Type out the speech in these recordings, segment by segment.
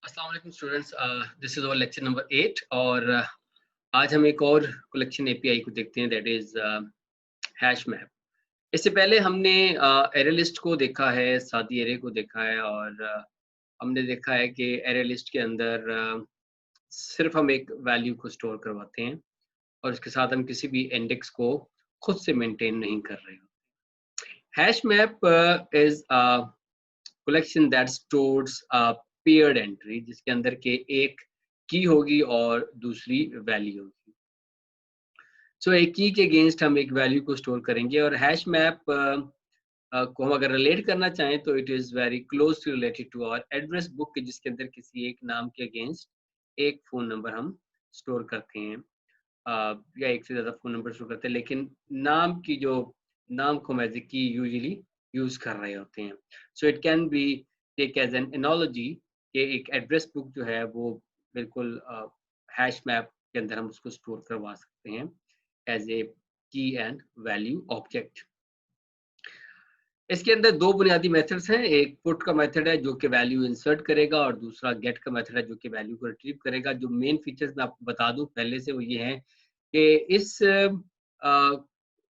अस्सलाम वालेकुम students, this is our lecture number 8 और आज हम एक और कलेक्शन एपीआई को देखते हैं, दैट इज हैश मैप। इससे पहले हमने एरे लिस्ट को देखा है, सादी एरे को देखा है और हमने देखा है कि एरे लिस्ट के अंदर सिर्फ हम एक वैल्यू को स्टोर करवाते हैं और उसके साथ हम किसी भी इंडेक्स को खुद से मेंटेन नहीं कर रहे हो। Hash map is collection that stores paired entry, जिसके अंदर के एक की होगी और दूसरी वैल्यू होगी। सो एक की के अगेंस्ट हम एक वैल्यू को स्टोर करेंगे और हैश मैप को हम अगर रिलेट करना चाहें तो it is very close related to our address book, जिसके अंदर किसी एक नाम के अगेंस्ट एक फोन नंबर हम स्टोर करते हैं, या एक से ज्यादा फोन नंबर स्टोर करते हैं, लेकिन नाम की जो नाम को हम एज ए की यूजुअली यूज कर रहे होते हैं। So it can be take as an analogy कि एक एड्रेस बुक जो है वो बिल्कुल हैश मैप के अंदर हम उसको स्टोर करवा सकते हैं एज ए की एंड वैल्यू ऑब्जेक्ट। इसके अंदर दो बुनियादी मेथड्स हैं, एक पुट का मेथड है जो कि वैल्यू इंसर्ट करेगा और दूसरा गेट का मेथड है जो कि वैल्यू को रिट्रीव करेगा। जो मेन फीचर्स मैं आपको बता दूं पहले से वो ये हैं कि इस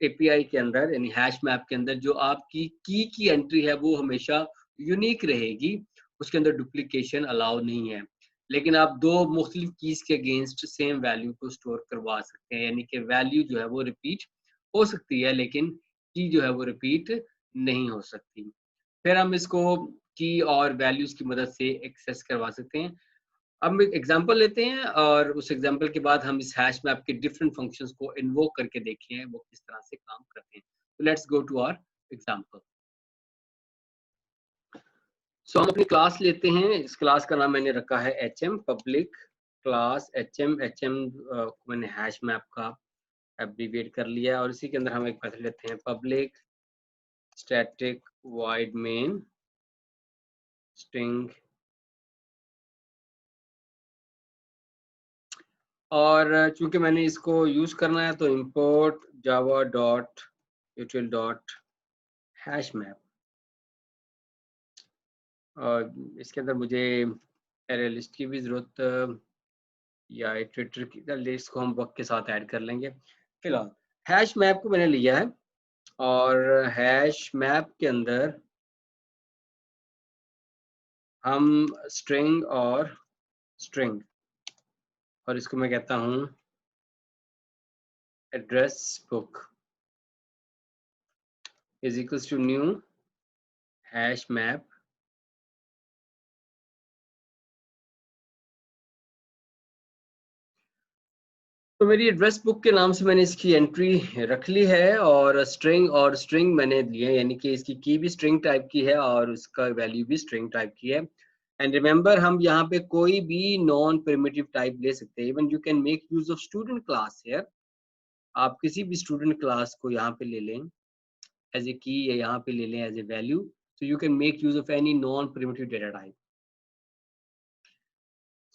एपीआई के अंदर यानी हैश मैप के अंदर जो आपकी की एंट्री है वो हमेशा यूनिक रहेगी, उसके अंदर डुप्लीकेशन अलाउ नहीं है। लेकिन आप दो मुख्तलिफ कीज के अगेंस्ट सेम वैल्यू को स्टोर करवा सकते हैं, यानी कि वैल्यू जो है वो रिपीट हो सकती है लेकिन की जो है वो रिपीट नहीं हो सकती। फिर हम इसको की और वैल्यूज की मदद से एक्सेस करवा सकते हैं। अब हम एक एग्जांपल लेते हैं और उस एग्जांपल के बाद हम इस हैश मैप के डिफरेंट फंक्शंस को इन्वोक करके देखते हैं वो किस तरह से काम करते हैं। तो let's go to our example. So हम अपनी क्लास लेते हैं, इस क्लास का नाम मैंने रखा है HM, public class HM. HM को मैंने हैश मैप का एब्रीविएट कर लिया और इसी के अंदर हम एक मेथड लेते हैं public static void main string, और चूंकि मैंने इसको यूज करना है तो import Java dot यूटिल dot hash map. और इसके अंदर मुझे एरे लिस्ट की भी जरूरत या इटरेटर की लिस्ट को हम वक्त के साथ ऐड कर लेंगे। फिलहाल हैश मैप को मैंने लिया है और हैश मैप के अंदर हम स्ट्रिंग और स्ट्रिंग, और इसको मैं कहता हूं address book is equals to new hash map तो मेरी एड्रेस बुक के नाम से मैंने इसकी एंट्री रख ली है और स्ट्रिंग मैंने दिए, यानी कि इसकी की भी स्ट्रिंग टाइप की है और उसका वैल्यू भी स्ट्रिंग टाइप की है। एंड रिमेंबर हम यहाँ पे कोई भी नॉन प्रिमिटिव टाइप ले सकते हैं, even you can make use of student class here. आप किसी भी स्टूडेंट क्लास को यहाँ पे ले लें एज ए की या यहाँ पे ले लें as a value, so you can make use of any non-primitive data type.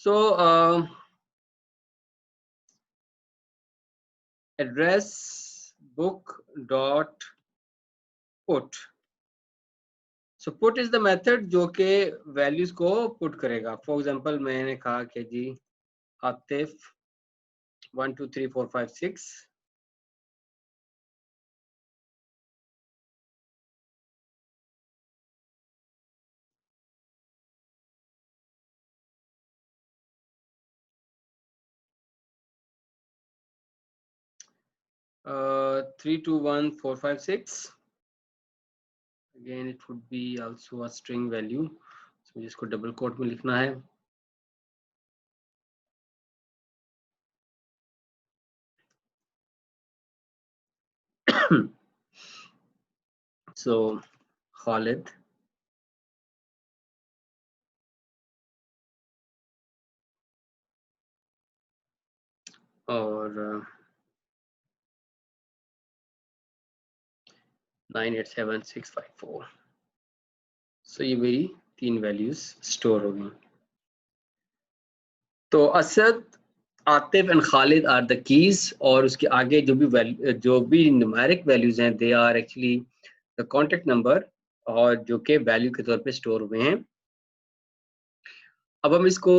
So address book dot put. So put is the method जो के values को put करेगा। For example मैंने कहा कि जी Atif 1 2 3 4 5 6 3 2 1 4 5 6। Again it would be also a string value, so जिसको double coat में लिखना है। So Khalid और 987654। सो ये मेरी तीन वैल्यूज स्टोर हो गई। तो Asad, Atif and Khalid are the keys, और उसके आगे जो भी न्यूमेरिक वैल्यूज हैं they are actually the contact number और जो कि वैल्यू के तौर पे स्टोर हुए हैं। अब हम इसको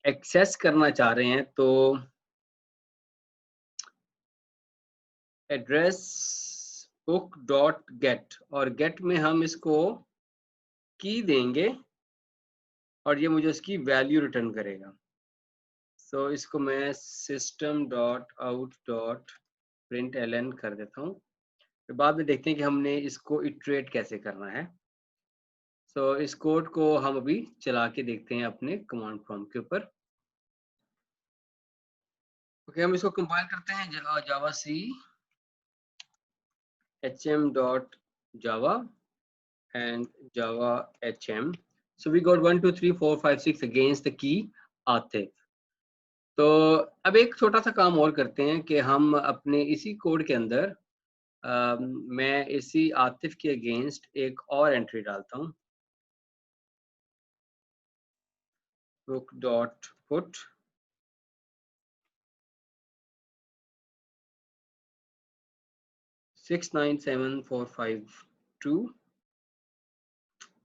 एक्सेस करना चाह रहे हैं तो एड्रेस बुक डॉट गेट, और गेट में हम इसको की देंगे और ये मुझे उसकी वैल्यू रिटर्न करेगा। सो इसको मैं system dot out dot println कर देता हूँ। फिर बाद में देखते हैं कि हमने इसको इटरेट कैसे करना है। सो इस कोड को हम अभी चला के देखते हैं अपने कमांड प्रॉम्प्ट के ऊपर। ओके, हम इसको कंपाइल करते हैं जावा सी hm.java and java hm. So we got 1 2 3 4 5 6 against the key Atif. तो अब एक छोटा सा काम और करते हैं कि हम अपने इसी कोड के अंदर मैं इसी आतिफ के अगेंस्ट एक और एंट्री डालता हूँ, book dot put six nine seven four five two,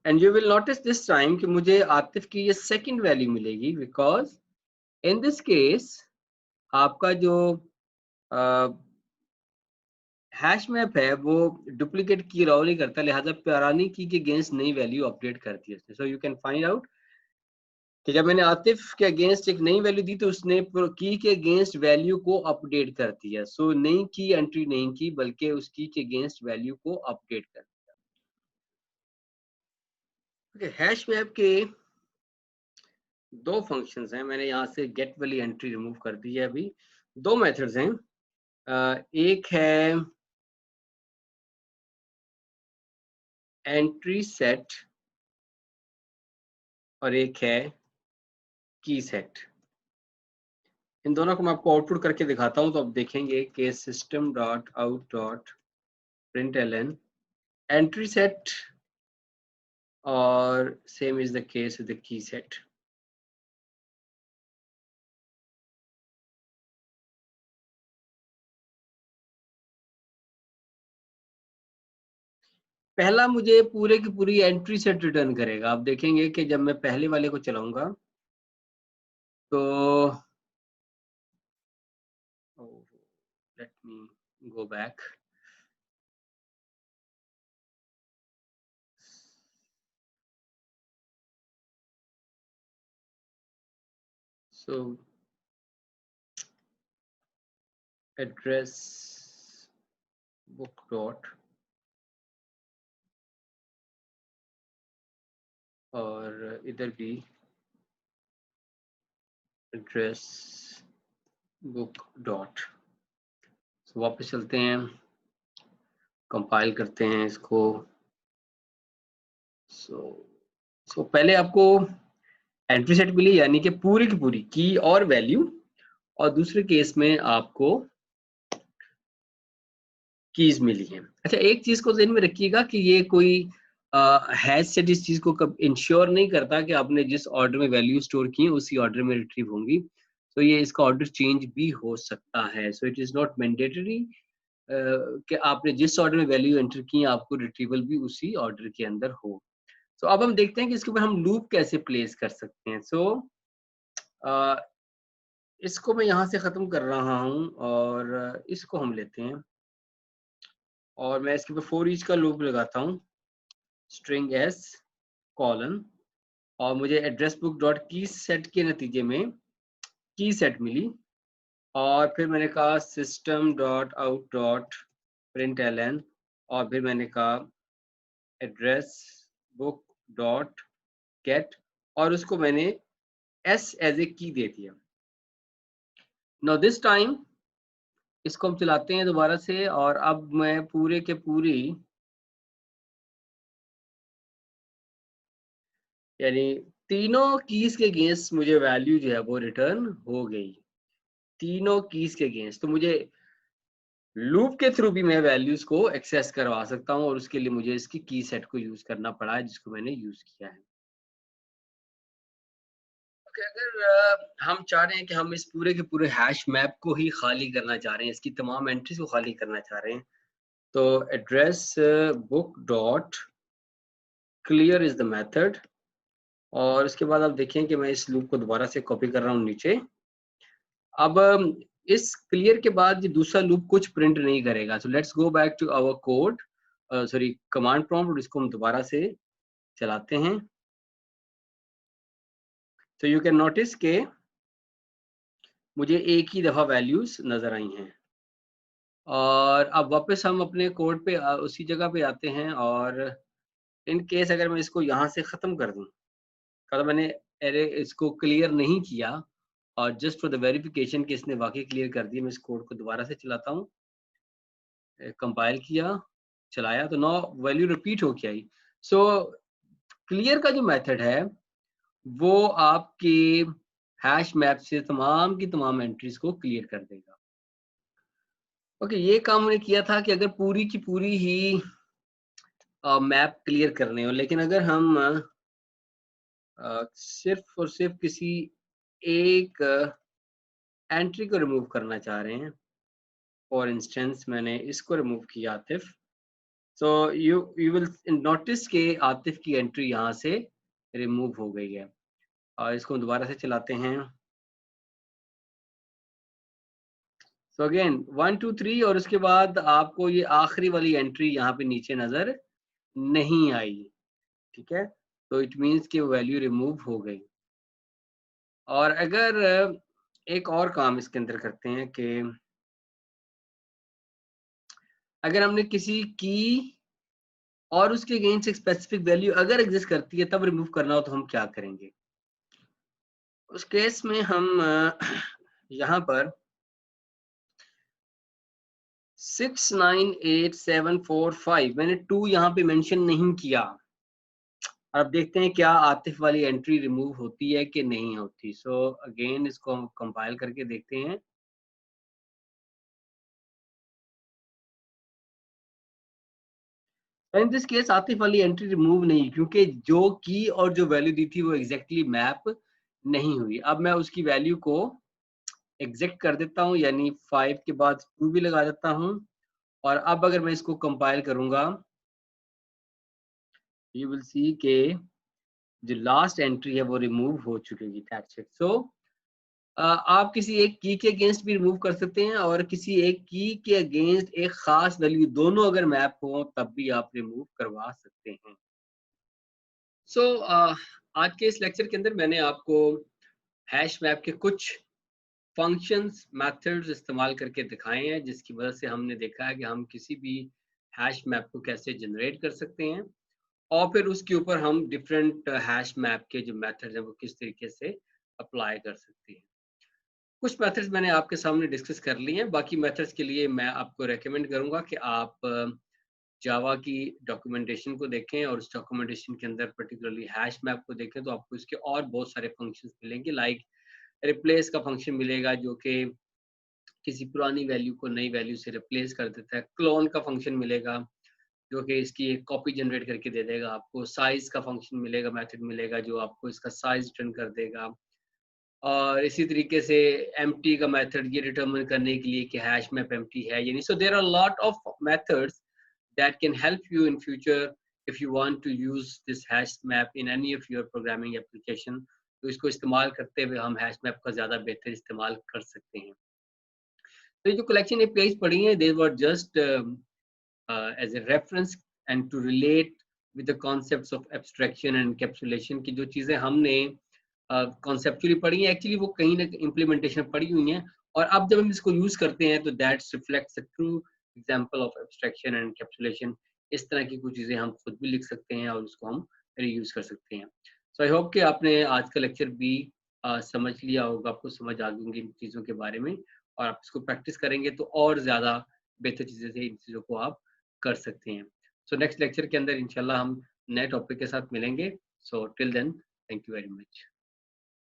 and you will notice this time कि मुझे आतिफ की ये सेकंड वैल्यू मिलेगी, बिकॉज इन दिस केस आपका जो हैश मैप है वो डुप्लीकेट की अलाउ नहीं करता, लिहाजा पुरानी की के अगेंस्ट नई वैल्यू अपडेट करती है। So you can find out कि जब मैंने आतिफ के अगेंस्ट एक नई वैल्यू दी तो उसने की के अगेंस्ट वैल्यू को अपडेट कर दिया। सो नई की एंट्री नहीं की बल्कि उस की के अगेंस्ट वैल्यू को अपडेट कर दिया। ओके, हैश मैप के दो फंक्शंस हैं। मैंने यहाँ से गेट वाली एंट्री रिमूव कर दी है। अभी दो मेथड्स हैं, एक है एंट्री सेट और एक है की सेट। इन दोनों को मैं आपको आउटपुट करके दिखाता हूं तो आप देखेंगे कि system dot out dot println entry set और same is the case with the key set. पहला मुझे पूरे की पूरी एंट्री सेट रिटर्न करेगा। आप देखेंगे कि जब मैं पहले वाले को चलाऊंगा तो लेट मी गो बैक। सो एड्रेस बुक डॉट और इधर भी एड्रेस बुक डॉट। वापस चलते हैं, कंपाइल करते हैं इसको। सो पहले आपको एंट्री सेट मिली यानी कि पूरी की पूरी की और वैल्यू, और दूसरे केस में आपको कीज मिली हैं। अच्छा, एक चीज को ध्यान में रखिएगा कि ये कोई हैश सेट इस चीज को कब इंश्योर नहीं करता कि आपने जिस ऑर्डर में वैल्यू स्टोर की है उसी ऑर्डर में रिट्रीव होंगी। तो ये इसका ऑर्डर चेंज भी हो सकता है। So it is not mandatory कि आपने जिस ऑर्डर में वैल्यू एंटर की आपको रिट्रीवल भी उसी ऑर्डर के अंदर हो। तो अब हम देखते हैं कि इसके ऊपर हम लूप कैसे प्लेस कर सकते हैं। सो इसको मैं यहाँ से खत्म कर रहा हूँ और इसको हम लेते हैं और मैं इसके ऊपर फॉर ईच का लूप लगाता हूँ, स्ट्रिंग एस कॉलन, और मुझे एड्रेस बुक डॉट की सेट के नतीजे में की सेट मिली। और फिर मैंने कहा system dot out dot println, और फिर मैंने कहा एड्रेस बुक डॉट गेट, और उसको मैंने एस एज ए की दे दिया। नाउ दिस टाइम इसको हम चलाते हैं दोबारा से, और अब मैं पूरे के पूरी यानी तीनों कीज के अगेंस्ट मुझे वैल्यू जो है वो रिटर्न हो गई, तीनों कीज के अगेंस्ट। तो मुझे लूप के थ्रू भी मैं वैल्यूज को एक्सेस करवा सकता हूं, और उसके लिए मुझे इसकी की सेट को यूज करना पड़ा है जिसको मैंने यूज किया है। ओके, अगर हम चाह रहे हैं कि हम इस पूरे के पूरे हैश मैप को ही खाली करना चाह रहे हैं, इसकी तमाम एंट्रीज को खाली करना चाह रहे हैं, तो address book dot clear is the method, और उसके बाद आप देखें कि मैं इस लूप को दोबारा से कॉपी कर रहा हूँ नीचे। अब इस क्लियर के बाद ये दूसरा लूप कुछ प्रिंट नहीं करेगा। So let's go back to our code, sorry command prompt, और इसको हम दोबारा से चलाते हैं। तो यू कैन नोटिस के मुझे एक ही दफा वैल्यूज नजर आई हैं। और अब वापस हम अपने कोड पे उसी जगह पे आते हैं, और इन केस अगर मैं इसको यहाँ से ख़त्म कर दूँ, अगर मैंने एरे इसको क्लियर नहीं किया और जस्ट फॉर द वेरिफिकेशन कि इसने वाकई क्लियर कर दिया, मैं इस कोड को दोबारा से चलाता हूँ, कंपाइल किया, चलाया, तो नो वैल्यू रिपीट होके आई। सो क्लियर का जो मेथड है वो आपके हैश मैप से तमाम की तमाम एंट्रीज को क्लियर कर देगा। ओके, ये काम हमने किया था कि अगर पूरी की पूरी ही मैप क्लियर करने हो, लेकिन अगर हम सिर्फ और सिर्फ किसी एक एंट्री को रिमूव करना चाह रहे हैं, फॉर इंस्टेंस मैंने इसको रिमूव किया Atif, so you will notice के आतिफ की एंट्री यहाँ से रिमूव हो गई है। और इसको दोबारा से चलाते हैं। सो अगेन 1 2 3, और उसके बाद आपको ये आखिरी वाली एंट्री यहाँ पे नीचे नजर नहीं आई। ठीक है, तो इट मीन्स कि वैल्यू रिमूव हो गई। और अगर एक और काम इसके अंदर करते हैं कि अगर हमने किसी की और उसके अगेंस्ट एक स्पेसिफिक वैल्यू अगर एग्जिस्ट करती है तब रिमूव करना हो तो हम क्या करेंगे? उस केस में हम यहाँ पर 698745 मैंने 2 यहाँ पे मेंशन नहीं किया। अब देखते हैं क्या आतिफ वाली एंट्री रिमूव होती है कि नहीं होती। सो अगेन इसको हम कंपाइल करके देखते हैं। इन दिस केस आतिफ वाली एंट्री रिमूव नहीं, क्योंकि जो की और जो वैल्यू दी थी वो एग्जैक्टली मैप नहीं हुई। अब मैं उसकी वैल्यू को एग्जैक्ट कर देता हूँ, यानी 5 के बाद 2 भी लगा देता हूँ। और अब अगर मैं इसको कंपाइल करूंगा, यू विल सी के जो लास्ट एंट्री है वो रिमूव हो चुकेगी। That's it. सो आप किसी एक की के अगेंस्ट भी रिमूव कर सकते हैं, और किसी एक की के अगेंस्ट एक खास वैल्यू, दोनों अगर मैप हो तब भी आप रिमूव करवा सकते हैं। सो आज के इस लेक्चर के अंदर मैंने आपको हैश मैप के कुछ फंक्शंस, मेथड्स इस्तेमाल करके दिखाए हैं, जिसकी वजह से हमने देखा है कि हम किसी भी हैश मैप को कैसे जनरेट कर सकते हैं, और फिर उसके ऊपर हम डिफरेंट हैश मैप के जो मेथड्स हैं वो किस तरीके से अप्लाई कर सकते हैं। कुछ मेथड्स मैंने आपके सामने डिस्कस कर लिए हैं, बाकी मेथड्स के लिए मैं आपको रेकमेंड करूंगा कि आप जावा की डॉक्यूमेंटेशन को देखें, और उस डॉक्यूमेंटेशन के अंदर पर्टिकुलरली हैश मैप को देखें, तो आपको इसके और बहुत सारे फंक्शंस मिलेंगे। लाइक रिप्लेस का फंक्शन मिलेगा जो कि किसी पुरानी वैल्यू को नई वैल्यू से रिप्लेस कर देता है। क्लोन का फंक्शन मिलेगा जो कि इसकी एक कॉपी जनरेट करके दे देगा आपको। साइज का फंक्शन मिलेगा, मेथड मिलेगा जो आपको इसका साइज रिटर्न कर देगा। और इसी तरीके से एम्प्टी का मेथड ये डिटरमिन करने के लिए कि हैश मैप एम्प्टी है यानी। So there are lot of methods that can help you in future if you want to use this hash map in any of your programming application। तो इसको इस्तेमाल करते हुए हम हैश मैप का ज़्यादा बेहतर इस्तेमाल कर सकते हैं। तो ये जो कलेक्शन एपीआईज पढ़ी हैं, they were just as a reference and to relate with the concepts of abstraction and encapsulation की जो चीज़ें हमने कॉन्सेप्चुअली पढ़ी हैं, एक्चुअली वो कहीं ना इम्प्लीमेंटेशन पढ़ी हुई हैं, और अब जब हम इसको यूज करते हैं तो that's reflects a true example of abstraction and encapsulation. इस तरह की कुछ चीजें हम खुद भी लिख सकते हैं और उसको हम रीयूज कर सकते हैं। सो आई होप कि आपने आज का लेक्चर भी समझ लिया होगा, आपको समझ आ गई इन चीज़ों के बारे में, और आप इसको प्रैक्टिस करेंगे तो और ज़्यादा बेहतर चीज़ें से इन चीज़ों को आप कर सकते हैं। सो नेक्स्ट लेक्चर के अंदर इंशाल्लाह हम नए टॉपिक के साथ मिलेंगे। So till then, thank you very much.